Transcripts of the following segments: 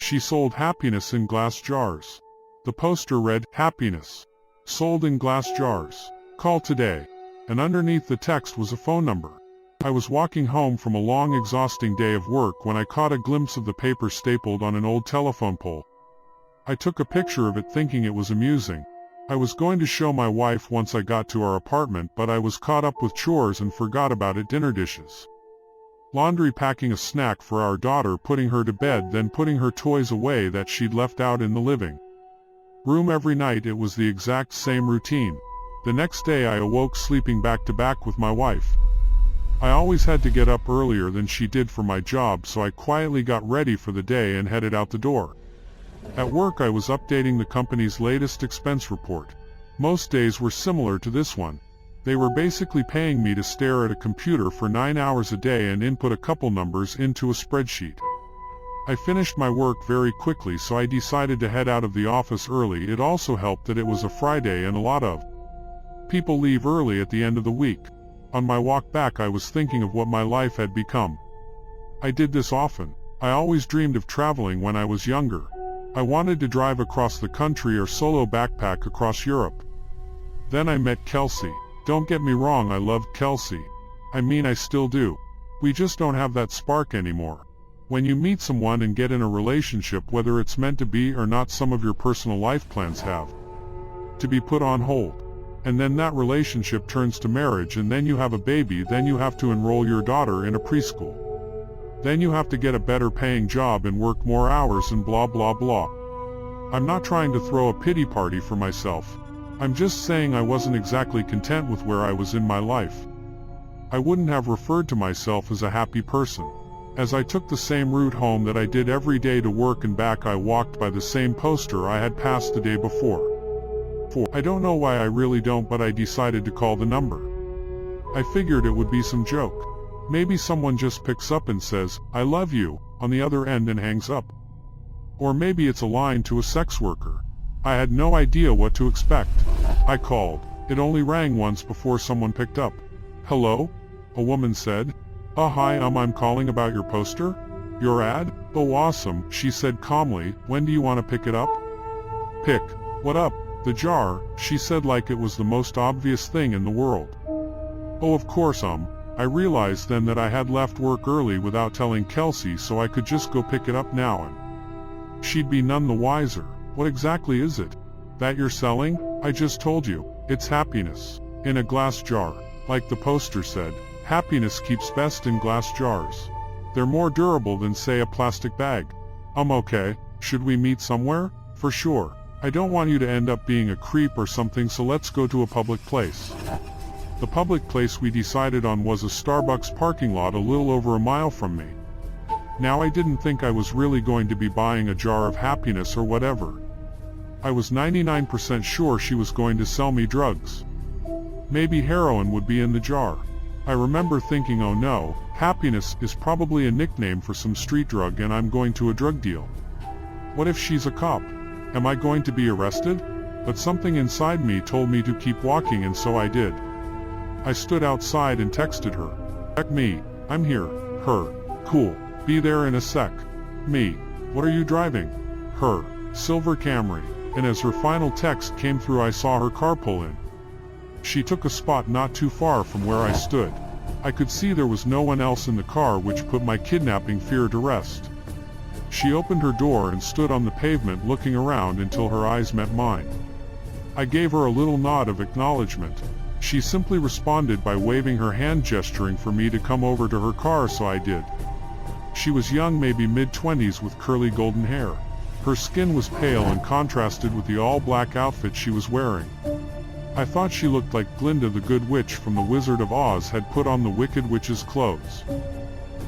She sold happiness in glass jars. The poster read, "Happiness. Sold in glass jars. Call today." And underneath the text was a phone number. I was walking home from a long, exhausting day of work when I caught a glimpse of the paper stapled on an old telephone pole. I took a picture of it thinking it was amusing. I was going to show my wife once I got to our apartment, but I was caught up with chores and forgot about it. Dinner dishes, laundry, packing a snack for our daughter, putting her to bed, then putting her toys away that she'd left out in the living room. Every night it was the exact same routine. The next day I awoke sleeping back to back with my wife. I always had to get up earlier than she did for my job, so I quietly got ready for the day and headed out the door. At work I was updating the company's latest expense report. Most days were similar to this one. They were basically paying me to stare at a computer for 9 hours a day and input a couple numbers into a spreadsheet. I finished my work very quickly, so I decided to head out of the office early. It also helped that it was a Friday and a lot of people leave early at the end of the week. On my walk back I was thinking of what my life had become. I did this often. I always dreamed of traveling when I was younger. I wanted to drive across the country or solo backpack across Europe. Then I met Kelsey. Don't get me wrong, I loved Kelsey. I mean, I still do. We just don't have that spark anymore. When you meet someone and get in a relationship, whether it's meant to be or not, some of your personal life plans have to be put on hold. And then that relationship turns to marriage, and then you have a baby, then you have to enroll your daughter in a preschool. Then you have to get a better paying job and work more hours and blah blah blah. I'm not trying to throw a pity party for myself. I'm just saying I wasn't exactly content with where I was in my life. I wouldn't have referred to myself as a happy person. As I took the same route home that I did every day to work and back, I walked by the same poster I had passed the day before. I don't know why, I really don't, but I decided to call the number. I figured it would be some joke. Maybe someone just picks up and says, "I love you," on the other end and hangs up. Or maybe it's a line to a sex worker. I had no idea what to expect. I called. It only rang once before someone picked up. "Hello?" a woman said. Hi, I'm calling about your poster? Your ad?" "Oh, awesome," she said calmly. "When do you want to pick it up?" "Pick what up?" "The jar," she said like it was the most obvious thing in the world. Oh, of course, I realized then that I had left work early without telling Kelsey, so I could just go pick it up now and she'd be none the wiser. "What exactly is it that you're selling?" "I just told you. It's happiness. In a glass jar. Like the poster said. Happiness keeps best in glass jars. They're more durable than, say, a plastic bag." Okay. Should we meet somewhere?" "For sure. I don't want you to end up being a creep or something, so let's go to a public place." The public place we decided on was a Starbucks parking lot a little over a mile from me. Now, I didn't think I was really going to be buying a jar of happiness or whatever. I was 99% sure she was going to sell me drugs. Maybe heroin would be in the jar. I remember thinking, oh no, happiness is probably a nickname for some street drug and I'm going to a drug deal. What if she's a cop? Am I going to be arrested? But something inside me told me to keep walking, and so I did. I stood outside and texted her. "Check me, I'm here." Her. "Cool, be there in a sec." Me. "What are you driving?" Her. "Silver Camry." And as her final text came through, I saw her car pull in. She took a spot not too far from where I stood. I could see there was no one else in the car, which put my kidnapping fear to rest. She opened her door and stood on the pavement looking around until her eyes met mine. I gave her a little nod of acknowledgement. She simply responded by waving her hand, gesturing for me to come over to her car, so I did. She was young, maybe mid-20s, with curly golden hair. Her skin was pale and contrasted with the all-black outfit she was wearing. I thought she looked like Glinda the Good Witch from The Wizard of Oz had put on the Wicked Witch's clothes.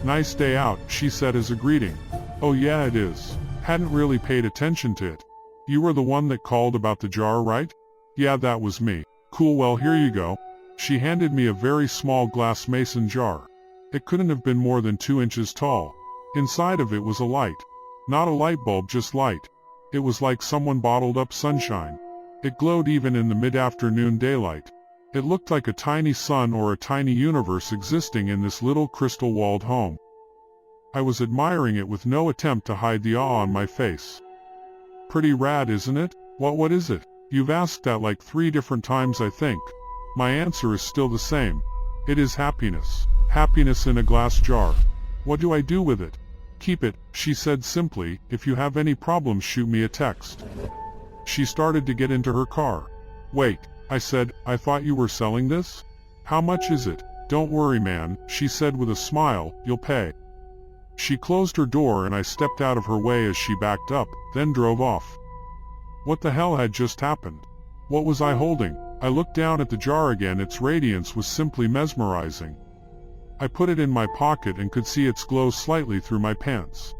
"Nice day out," she said as a greeting. "Oh yeah, it is. Hadn't really paid attention to it. You were the one that called about the jar, right?" "Yeah, that was me." "Cool, well here you go." She handed me a very small glass mason jar. It couldn't have been more than 2 inches tall. Inside of it was a light. Not a light bulb, just light. It was like someone bottled up sunshine. It glowed even in the mid-afternoon daylight. It looked like a tiny sun or a tiny universe existing in this little crystal-walled home. I was admiring it with no attempt to hide the awe on my face. Pretty rad, isn't it? What is it? You've asked that like 3 different times, I think. My answer is still the same. It is happiness. Happiness in a glass jar. What do I do with it? Keep it, she said simply. If you have any problems, shoot me a text. She started to get into her car. Wait, I said, I thought you were selling this? How much is it? Don't worry, man, she said with a smile, you'll pay. She closed her door and I stepped out of her way as she backed up, then drove off. What the hell had just happened? What was I holding? I looked down at the jar again. Its radiance was simply mesmerizing. I put it in my pocket and could see its glow slightly through my pants.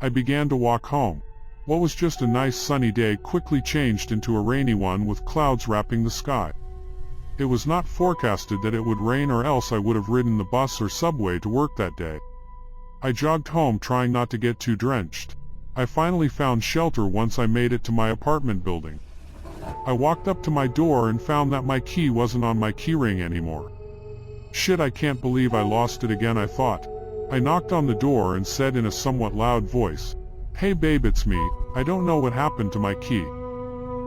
I began to walk home. What was just a nice sunny day quickly changed into a rainy one with clouds wrapping the sky. It was not forecasted that it would rain, or else I would have ridden the bus or subway to work that day. I jogged home trying not to get too drenched. I finally found shelter once I made it to my apartment building. I walked up to my door and found that my key wasn't on my keyring anymore. Shit, I can't believe I lost it again, I thought. I knocked on the door and said in a somewhat loud voice, "Hey babe, it's me. I don't know what happened to my key."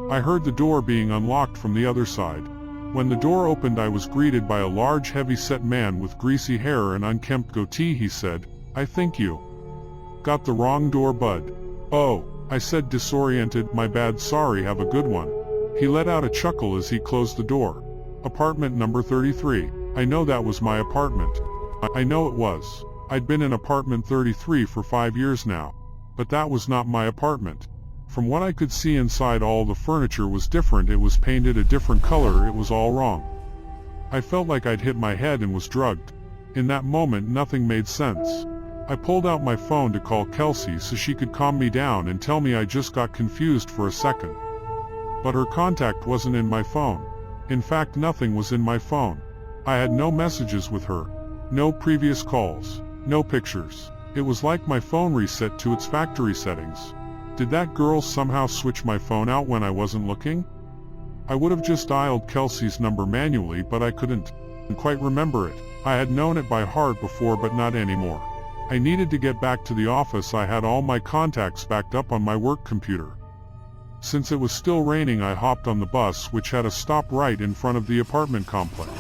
I heard the door being unlocked from the other side. When the door opened, I was greeted by a large, heavy-set man with greasy hair and unkempt goatee. He said, "I think you got the wrong door, bud." "Oh," I said, disoriented. "My bad, sorry, have a good one." He let out a chuckle as he closed the door. "Apartment number 33. I know that was my apartment." I know it was. I'd been in apartment 33 for 5 years now. But that was not my apartment. From what I could see inside, all the furniture was different. It was painted a different color. It was all wrong. I felt like I'd hit my head and was drugged. In that moment, nothing made sense. I pulled out my phone to call Kelsey so she could calm me down and tell me I just got confused for a second. But her contact wasn't in my phone. In fact, nothing was in my phone. I had no messages with her. No previous calls. No pictures. It was like my phone reset to its factory settings. Did that girl somehow switch my phone out when I wasn't looking? I would have just dialed Kelsey's number manually, but I couldn't quite remember it. I had known it by heart before, but not anymore. I needed to get back to the office. I had all my contacts backed up on my work computer. Since it was still raining, I hopped on the bus, which had a stop right in front of the apartment complex.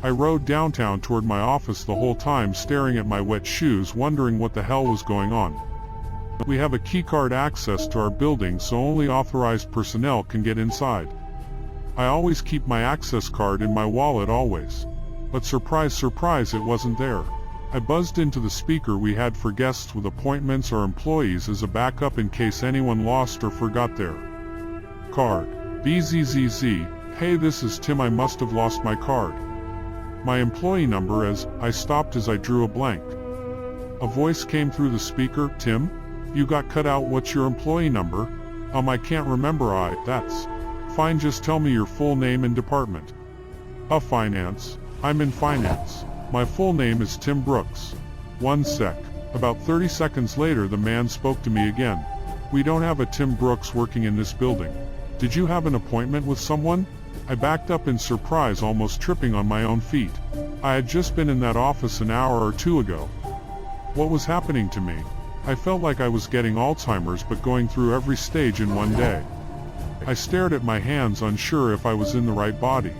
I rode downtown toward my office, the whole time staring at my wet shoes, wondering what the hell was going on. We have a keycard access to our building, so only authorized personnel can get inside. I always keep my access card in my wallet, always. But surprise, surprise, it wasn't there. I buzzed into the speaker we had for guests with appointments or employees as a backup in case anyone lost or forgot their card. BZZZ, "Hey, this is Tim. I must have lost my card. My employee number is..." I stopped as I drew a blank. A voice came through the speaker. "Tim? You got cut out. What's your employee number?" I can't remember." That's fine, just tell me your full name and department." Finance. I'm in finance. My full name is Tim Brooks." "One sec." About 30 seconds later, the man spoke to me again. "We don't have a Tim Brooks working in this building. Did you have an appointment with someone?" I backed up in surprise, almost tripping on my own feet. I had just been in that office an hour or two ago. What was happening to me? I felt like I was getting Alzheimer's, but going through every stage in one day. I stared at my hands, unsure if I was in the right body.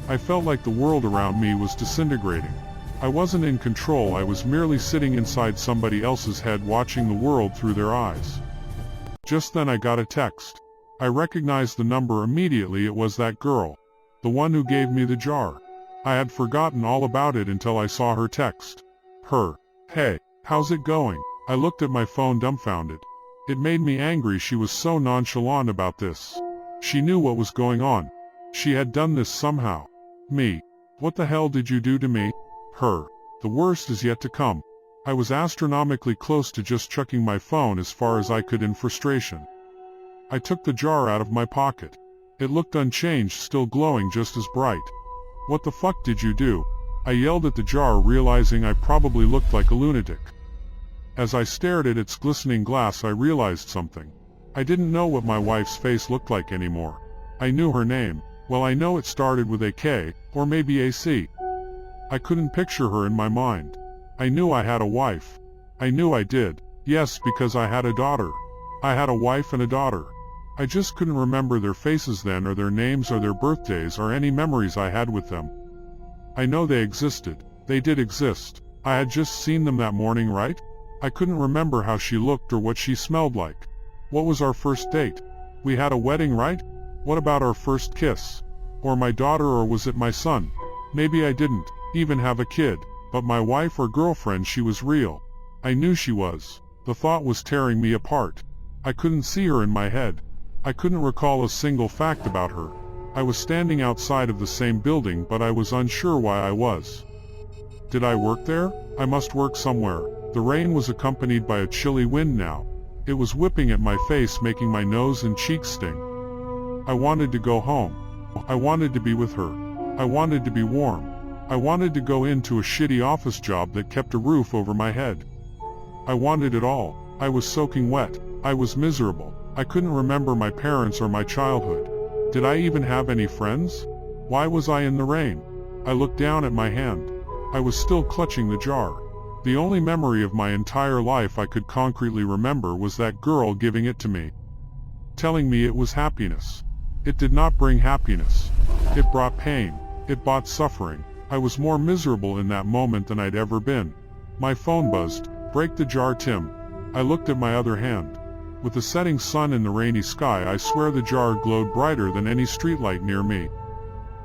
I felt like the world around me was disintegrating. I wasn't in control. I was merely sitting inside somebody else's head, watching the world through their eyes. Just then I got a text. I recognized the number immediately. It was that girl, the one who gave me the jar. I had forgotten all about it until I saw her text. "Hey, how's it going?" I looked at my phone, dumbfounded. It made me angry. She was so nonchalant about this. She knew what was going on. She had done this somehow. Me. What the hell did you do to me? Her. The worst is yet to come. I was astronomically close to just chucking my phone as far as I could in frustration. I took the jar out of my pocket. It looked unchanged, still glowing just as bright. "What the fuck did you do?" I yelled at the jar, realizing I probably looked like a lunatic. As I stared at its glistening glass, I realized something. I didn't know what my wife's face looked like anymore. I knew her name. Well, I know it started with a K, or maybe a C. I couldn't picture her in my mind. I knew I had a wife. I knew I did. Yes, because I had a daughter. I had a wife and a daughter. I just couldn't remember their faces then, or their names, or their birthdays, or any memories I had with them. I know they existed. They did exist. I had just seen them that morning, right? I couldn't remember how she looked or what she smelled like. What was our first date? We had a wedding, right? What about our first kiss? Or my daughter, or was it my son? Maybe I didn't even have a kid, but my wife or girlfriend, she was real. I knew she was. The thought was tearing me apart. I couldn't see her in my head. I couldn't recall a single fact about her. I was standing outside of the same building, but I was unsure why I was. Did I work there? I must work somewhere. The rain was accompanied by a chilly wind now. It was whipping at my face, making my nose and cheeks sting. I wanted to go home. I wanted to be with her. I wanted to be warm. I wanted to go into a shitty office job that kept a roof over my head. I wanted it all. I was soaking wet. I was miserable. I couldn't remember my parents or my childhood. Did I even have any friends? Why was I in the rain? I looked down at my hand. I was still clutching the jar. The only memory of my entire life I could concretely remember was that girl giving it to me, telling me it was happiness. It did not bring happiness. It brought pain. It brought suffering. I was more miserable in that moment than I'd ever been. My phone buzzed. Break the jar, Tim. I looked at my other hand. With the setting sun and the rainy sky, I swear the jar glowed brighter than any streetlight near me.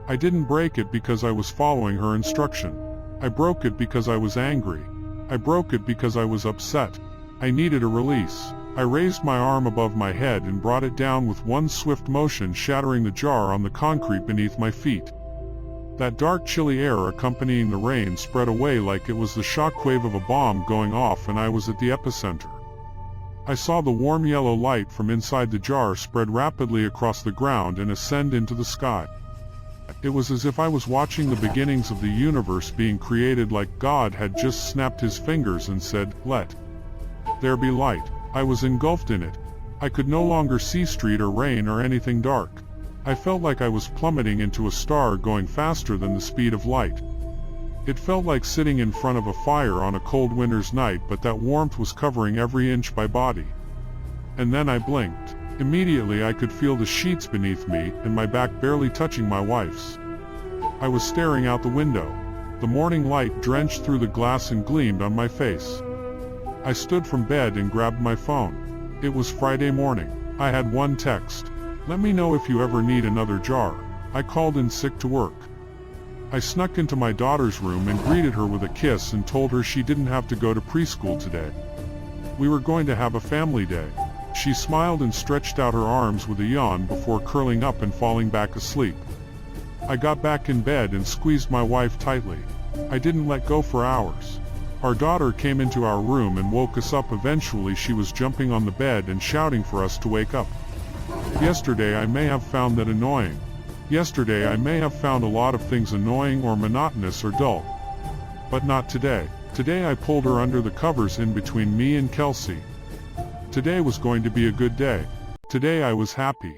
I didn't break it because I was following her instruction. I broke it because I was angry. I broke it because I was upset. I needed a release. I raised my arm above my head and brought it down with one swift motion, shattering the jar on the concrete beneath my feet. That dark, chilly air accompanying the rain spread away like it was the shockwave of a bomb going off, and I was at the epicenter. I saw the warm yellow light from inside the jar spread rapidly across the ground and ascend into the sky. It was as if I was watching the beginnings of the universe being created, like God had just snapped his fingers and said, "Let there be light." I was engulfed in it. I could no longer see street or rain or anything dark. I felt like I was plummeting into a star going faster than the speed of light. It felt like sitting in front of a fire on a cold winter's night, but that warmth was covering every inch of my body. And then I blinked. Immediately I could feel the sheets beneath me and my back barely touching my wife's. I was staring out the window. The morning light drenched through the glass and gleamed on my face. I stood from bed and grabbed my phone. It was Friday morning. I had one text. "Let me know if you ever need another jar. I called in sick to work." I snuck into my daughter's room and greeted her with a kiss and told her she didn't have to go to preschool today. We were going to have a family day. She smiled and stretched out her arms with a yawn before curling up and falling back asleep. I got back in bed and squeezed my wife tightly. I didn't let go for hours. Our daughter came into our room and woke us up. Eventually she was jumping on the bed and shouting for us to wake up. Yesterday I may have found that annoying. Yesterday I may have found a lot of things annoying or monotonous or dull. But not today. Today I pulled her under the covers in between me and Kelsey. Today was going to be a good day. Today I was happy.